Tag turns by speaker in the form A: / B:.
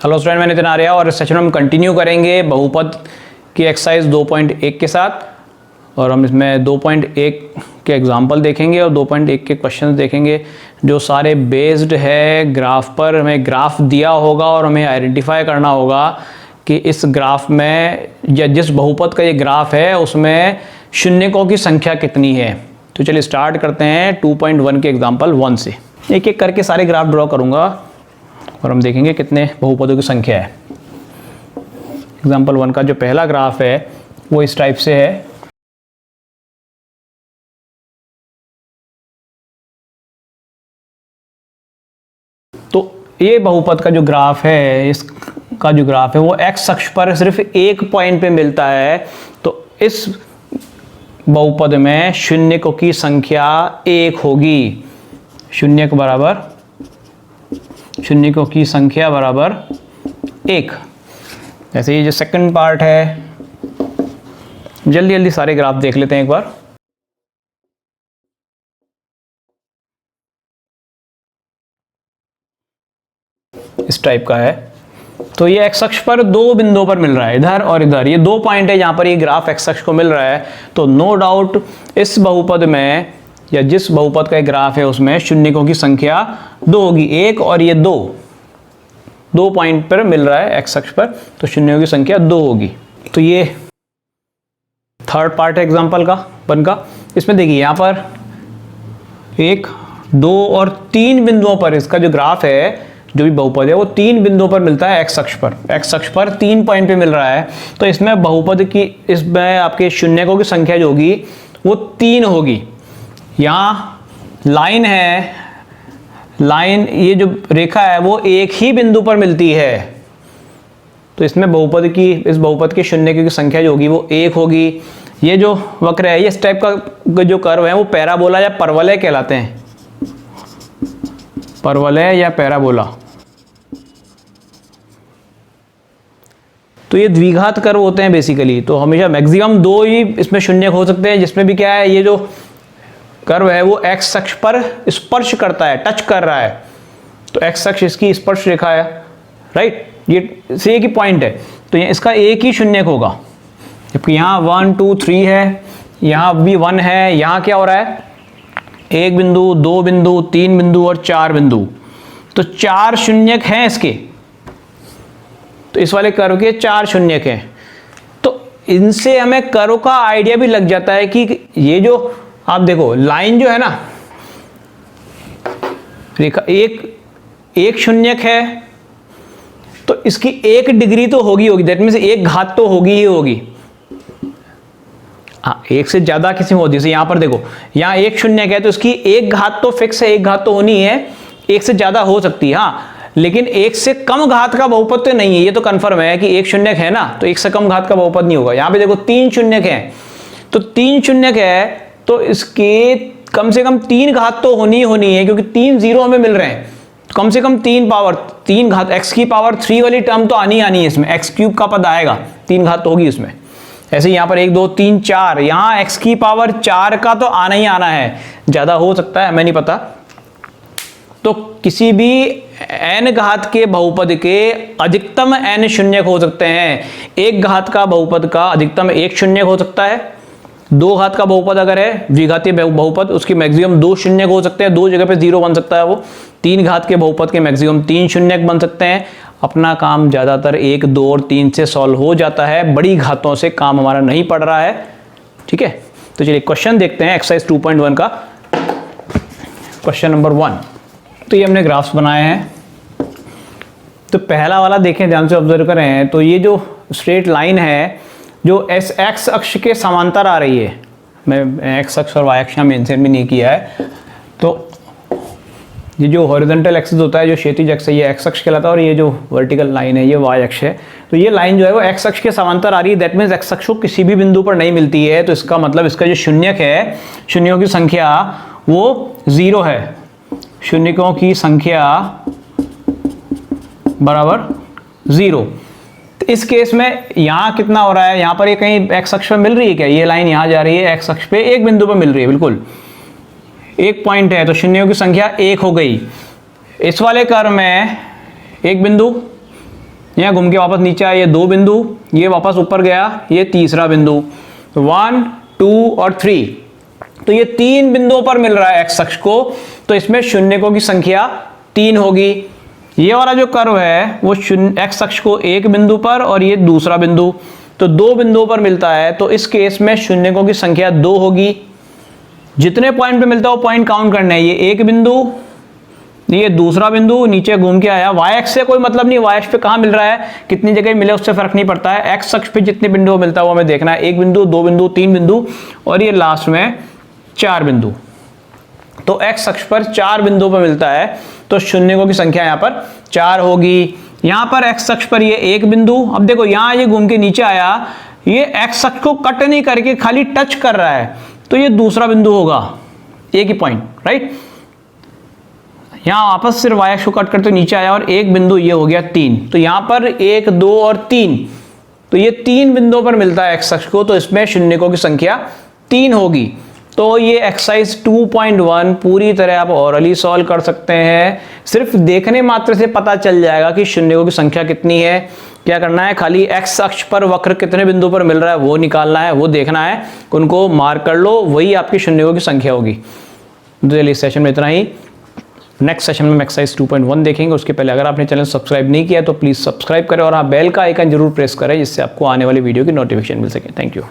A: Hello student, मैं नितिन आर्या और इस सेशन में हम कंटिन्यू करेंगे बहुपद की एक्सरसाइज 2.1 के साथ। और हम इसमें 2.1 के एग्जाम्पल देखेंगे और 2.1 के क्वेश्चन देखेंगे जो सारे बेस्ड है ग्राफ पर। हमें ग्राफ दिया होगा और हमें आइडेंटिफाई करना होगा कि इस ग्राफ में या जिस बहुपद का ये ग्राफ है उसमें शून्यकों की संख्या कितनी है। तो चलिए स्टार्ट करते हैं 2.1 के एग्जाम्पल 1 से। एक एक करके सारे ग्राफ ड्रॉ करूँगा और हम देखेंगे कितने बहुपदों की संख्या है। एग्जाम्पल 1 का जो पहला ग्राफ है वो इस टाइप से है। तो ये बहुपद का जो ग्राफ है, इसका जो ग्राफ है वो एक्स अक्ष पर सिर्फ एक पॉइंट पे मिलता है। तो इस बहुपद में शून्यकों की संख्या 1 होगी। शून्यकों की संख्या बराबर 1। जैसे ये जो सेकंड पार्ट है, जल्दी जल्दी सारे ग्राफ देख लेते हैं एक बार। इस टाइप का है। तो ये एक्स अक्ष पर दो बिंदुओं पर मिल रहा है, इधर और इधर। ये दो पॉइंट है जहां पर ये ग्राफ एक्स अक्ष को मिल रहा है। तो नो डाउट इस बहुपद में या जिस बहुपद का ग्राफ है उसमें शून्यकों की संख्या 2 होगी। 1 और ये 2 पॉइंट पर मिल रहा है एक्स अक्ष पर, तो शून्यों की संख्या 2 होगी। तो ये थर्ड पार्ट है एग्जाम्पल का 1 का। इसमें देखिए यहाँ पर 1, 2 और 3 बिंदुओं पर इसका जो ग्राफ है, जो भी बहुपद है वो 3 बिंदुओं पर मिलता है एक्स अक्ष पर। एक्स अक्ष पर 3 पॉइंट पे मिल रहा है। तो इसमें बहुपद की, इसमें आपके शून्यकों की संख्या जो होगी वो 3 होगी। यहाँ लाइन है, लाइन ये जो रेखा है वो एक ही बिंदु पर मिलती है। तो इसमें बहुपद की, इस बहुपद के शून्यकों की संख्या जो होगी वो 1 होगी। ये जो वक्र है, ये इस टाइप का जो कर्व है वो पैराबोला या परवलय कहलाते हैं। परवलय या पैराबोला। तो ये द्विघात कर्व होते हैं बेसिकली। तो हमेशा मैक्सिमम 2 ही इसमें शून्यक हो सकते हैं, जिसमें भी क्या है, ये जो कर्व है वो एक्स अक्ष पर स्पर्श करता है, टच कर रहा है। तो एक्स अक्ष इसकी स्पर्श रेखा है, राइट। ये से एक ही पॉइंट है, तो ये इसका एक ही शून्यक होगा। जबकि यहाँ 1, 2, 3 है, यहाँ भी 1 है। यहाँ क्या हो रहा है, 1 बिंदु, 2 बिंदु, 3 बिंदु और 4 बिंदु। तो 4 शून्यक हैं इसके। तो इस वाले कर्व के 4 शून्यक हैं। तो इनसे हमें कर्व का आइडिया भी लग जाता है कि ये जो आप देखो लाइन जो है ना, रेखा एक शून्यक है, तो इसकी 1 डिग्री तो होगी, दैट मीन्स 1 घात तो होगी ही होगी। हाँ, 1 से ज्यादा किसी में होती है। यहां पर देखो, यहाँ 1 शून्यक है तो इसकी 1 घात तो फिक्स है, 1 घात तो होनी है। 1 से ज्यादा हो सकती है, हाँ, लेकिन 1 से कम घात का बहुपद तो नहीं है। ये तो कंफर्म है कि 1 शून्यक है ना, तो 1 से कम घात का बहुपद नहीं होगा। यहाँ पे देखो 3 शून्यक है, तो 3 शून्यक है तो इसके कम से कम 3 घात तो होनी है, क्योंकि 3 0 हमें मिल रहे हैं। तो कम से कम 3 घात, x की पावर 3 वाली टर्म तो आनी है इसमें। x क्यूब का पद आएगा, 3 घात तो होगी इसमें। ऐसे यहाँ पर 1, 2, 3, 4, यहाँ x की पावर 4 का तो आना ही आना है। ज्यादा हो सकता है, हमें नहीं पता। तो किसी भी n घात के बहुपद के अधिकतम n शून्यक हो सकते हैं। 1 घात का बहुपद का अधिकतम 1 शून्यक हो सकता है। 2 घात का बहुपद अगर है, द्विघातीय बहुपद, उसकी मैक्सिमम 2 शून्यक हो सकते हैं, 2 जगह पे 0 बन सकता है वो। 3 घात के बहुपद के मैक्सिमम 3 शून्यक बन सकते हैं। अपना काम ज्यादातर 1, 2 और 3 से सॉल्व हो जाता है। बड़ी घातों से काम हमारा नहीं पड़ रहा है, ठीक है। तो चलिए क्वेश्चन देखते हैं एक्सरसाइज 2.1 का। Question number 1। तो ये हमने ग्राफ्स बनाए हैं। तो पहला वाला देखें, ध्यान से ऑब्जर्व करें। तो ये जो स्ट्रेट लाइन है जो एक्स अक्ष के समांतर आ रही है, मैं एक्स अक्ष और वाई अक्ष में मेंशन भी नहीं किया है। तो ये जो हॉरिजॉन्टल एक्सिस होता है, जो क्षैतिज अक्ष है, ये एक्स अक्ष कहलाता है, और ये जो वर्टिकल लाइन है ये वाई अक्ष है। तो ये लाइन जो है वो एक्स अक्ष के समांतर आ रही है। दैट मीन्स एक्स अक्ष को किसी भी बिंदु पर नहीं मिलती है। तो इसका मतलब इसका जो शून्यक है, शून्यों की संख्या वो 0 है। शून्यकों की संख्या बराबर 0। तो इस केस में यहाँ कितना हो रहा है, यहाँ पर ये कहीं एक्स अक्ष पे मिल रही है क्या? ये लाइन यहाँ जा रही है, एक्स अक्ष पे एक बिंदु पे मिल रही है, बिल्कुल 1 पॉइंट है। तो शून्यों की संख्या 1 हो गई। इस वाले कर्व में एक बिंदु, यहाँ घूम के वापस नीचे आया, ये 2 बिंदु, ये वापस ऊपर गया, ये तीसरा बिंदु, 1 2 और 3। तो ये 3 बिंदुओं पर मिल रहा है एक्स अक्ष को, तो इसमें शून्यकों की संख्या 3 होगी। ये वाला जो कर्व है वो एक्स अक्ष को एक बिंदु पर और ये दूसरा बिंदु, तो 2 बिंदुओं पर मिलता है, तो इस केस में शून्यकों की संख्या 2 होगी। जितने पॉइंट पे मिलता है वो पॉइंट काउंट करना है। ये एक बिंदु, ये दूसरा बिंदु, नीचे घूम के आया। वाई एक्स से कोई मतलब नहीं, वाई एक्स पे कहाँ मिल रहा है, कितनी जगह मिले उससे फर्क नहीं पड़ता है। एक्स अक्ष पे जितने बिंदु मिलता है वो हमें देखना है, 1 बिंदु, 2 बिंदु, 3 बिंदु और ये लास्ट में 4 बिंदु। तो एक्स अक्ष पर 4 बिंदुओं पर मिलता है, तो शून्यकों की संख्या यहाँ पर 4 होगी। यहाँ पर एक्स अक्ष पर ये एक बिंदु, अब देखो यहाँ ये घूम के नीचे आया, ये एक्स अक्ष को कट नहीं करके खाली टच कर रहा है, तो ये दूसरा बिंदु होगा, एक ही पॉइंट, राइट। यहाँ वापस सिर्फ वाई एक्स को कट करते नीचे आया और एक बिंदु, ये हो गया 3। तो यहाँ पर 1 2 और 3, तो ये 3 बिंदुओं पर मिलता है एक्स अक्ष को, तो इसमें शून्यकों की संख्या 3 होगी। तो ये एक्सरसाइज 2.1 पूरी तरह आप ओरली सॉल्व कर सकते हैं। सिर्फ देखने मात्र से पता चल जाएगा कि शून्यकों की संख्या कितनी है। क्या करना है, खाली एक्स अक्ष पर वक्र कितने बिंदु पर मिल रहा है वो निकालना है, वो देखना है, उनको मार्क कर लो, वही आपकी शून्यकों की संख्या होगी। तो चलिए इस सेशन में इतना ही। नेक्स्ट सेशन में हम एक्सरसाइज 2.1 देखेंगे। उसके पहले अगर आपने चैनल सब्सक्राइब नहीं किया तो प्लीज़ सब्सक्राइब करें और हाँ बेल का आइकन जरूर प्रेस करें, जिससे आपको आने वाली वीडियो की नोटिफिकेशन मिल सके। Thank you.